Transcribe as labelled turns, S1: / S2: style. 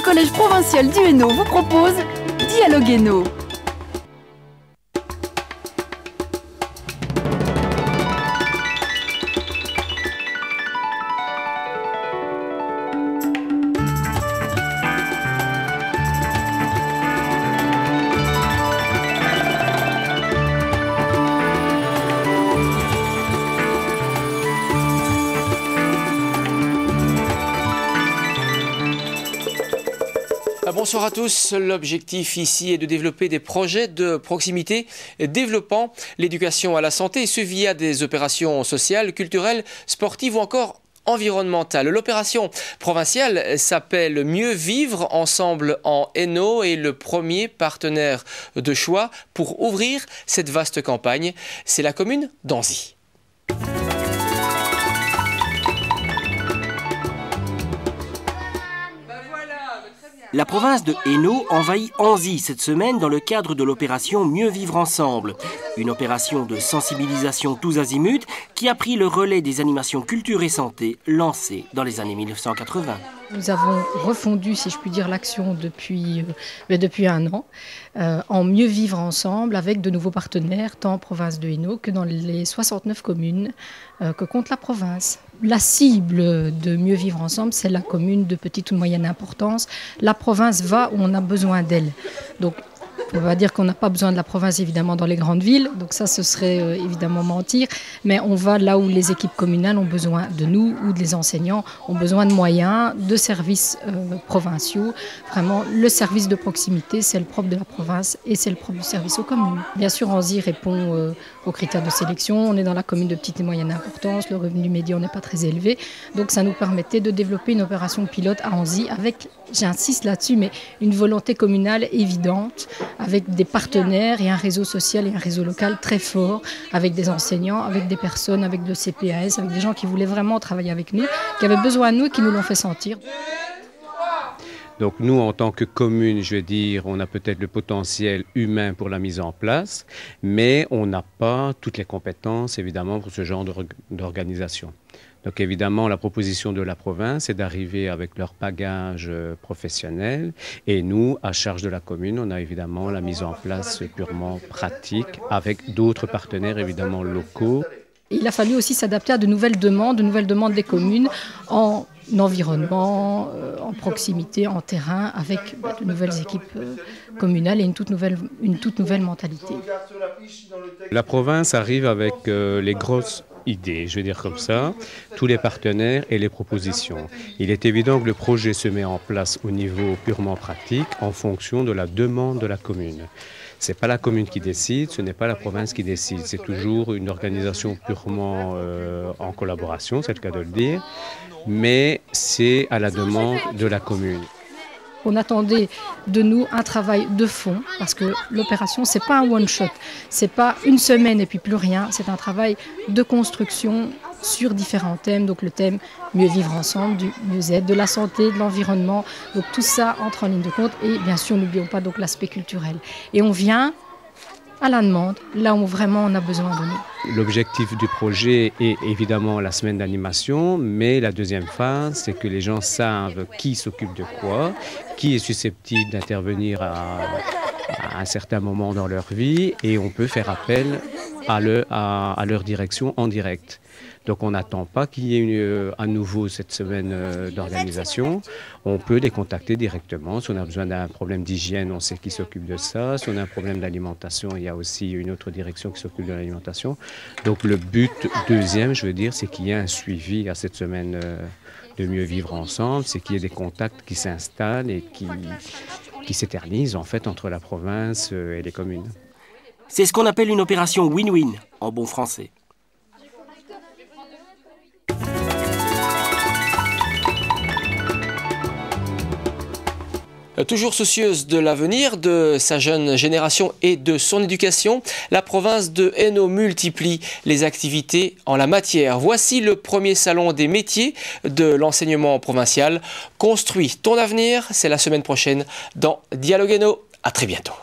S1: Collège provincial du Hainaut vous propose Dialogue Hainaut.
S2: Bonsoir à tous. L'objectif ici est de développer des projets de proximité développant l'éducation à la santé, et ce via des opérations sociales, culturelles, sportives ou encore environnementales. L'opération provinciale s'appelle Mieux vivre ensemble en Hainaut et le premier partenaire de choix pour ouvrir cette vaste campagne, c'est la commune d'Anzy.
S3: La province de Hainaut envahit Anzy cette semaine dans le cadre de l'opération Mieux vivre ensemble. Une opération de sensibilisation tous azimuts qui a pris le relais des animations culture et santé lancées dans les années 1980.
S4: Nous avons refondu, si je puis dire, l'action depuis un an, en mieux vivre ensemble avec de nouveaux partenaires, tant en province de Hainaut que dans les 69 communes que compte la province. La cible de mieux vivre ensemble, c'est la commune de petite ou de moyenne importance. La province va où on a besoin d'elle. Donc, on va dire qu'on n'a pas besoin de la province évidemment dans les grandes villes, donc ça ce serait évidemment mentir, mais on va là où les équipes communales ont besoin de nous, ou les enseignants ont besoin de moyens, de services provinciaux. Vraiment, le service de proximité, c'est le propre de la province et c'est le propre du service aux communes. Bien sûr, Anzy répond aux critères de sélection. On est dans la commune de petite et moyenne importance, le revenu médian n'est pas très élevé, donc ça nous permettait de développer une opération pilote à Anzy avec, j'insiste là-dessus, mais une volonté communale évidente, avec des partenaires et un réseau social et un réseau local très fort, avec des enseignants, avec des personnes, avec le CPAS, avec des gens qui voulaient vraiment travailler avec nous, qui avaient besoin de nous et qui nous l'ont fait sentir.
S5: Donc nous, en tant que commune, je veux dire, on a peut-être le potentiel humain pour la mise en place, mais on n'a pas toutes les compétences, évidemment, pour ce genre d'organisation. Donc évidemment, la proposition de la province est d'arriver avec leur bagage professionnel, et nous, à charge de la commune, on a évidemment la mise en place purement pratique avec d'autres partenaires évidemment locaux.
S4: Il a fallu aussi s'adapter à de nouvelles demandes des communes en environnement, en proximité, en terrain, avec de nouvelles équipes communales et une toute nouvelle mentalité.
S5: La province arrive avec les grosses idées, je vais dire comme ça, tous les partenaires et les propositions. Il est évident que le projet se met en place au niveau purement pratique en fonction de la demande de la commune. Ce n'est pas la commune qui décide, ce n'est pas la province qui décide. C'est toujours une organisation purement en collaboration, c'est le cas de le dire, mais c'est à la demande de la commune.
S4: On attendait de nous un travail de fond, parce que l'opération, ce n'est pas un one-shot, ce n'est pas une semaine et puis plus rien, c'est un travail de construction sur différents thèmes, donc le thème mieux vivre ensemble, du mieux-être, de la santé, de l'environnement, donc tout ça entre en ligne de compte, et bien sûr n'oublions pas donc l'aspect culturel. Et on vient à la demande, là où vraiment on a besoin de nous.
S5: L'objectif du projet est évidemment la semaine d'animation, mais la deuxième phase, c'est que les gens savent qui s'occupe de quoi, qui est susceptible d'intervenir à un certain moment dans leur vie, et on peut faire appel à leur direction en direct. Donc on n'attend pas qu'il y ait à nouveau cette semaine d'organisation. On peut les contacter directement. Si on a besoin d'un problème d'hygiène, on sait qui s'occupe de ça. Si on a un problème d'alimentation, il y a aussi une autre direction qui s'occupe de l'alimentation. Donc le but deuxième, je veux dire, c'est qu'il y ait un suivi à cette semaine de mieux vivre ensemble. C'est qu'il y ait des contacts qui s'installent et qui s'éternisent en fait entre la province et les communes.
S3: C'est ce qu'on appelle une opération win-win en bon français.
S2: Toujours soucieuse de l'avenir, de sa jeune génération et de son éducation, la province de Hainaut multiplie les activités en la matière. Voici le premier salon des métiers de l'enseignement provincial. Construis ton avenir, c'est la semaine prochaine dans Dialogue Hainaut. À très bientôt.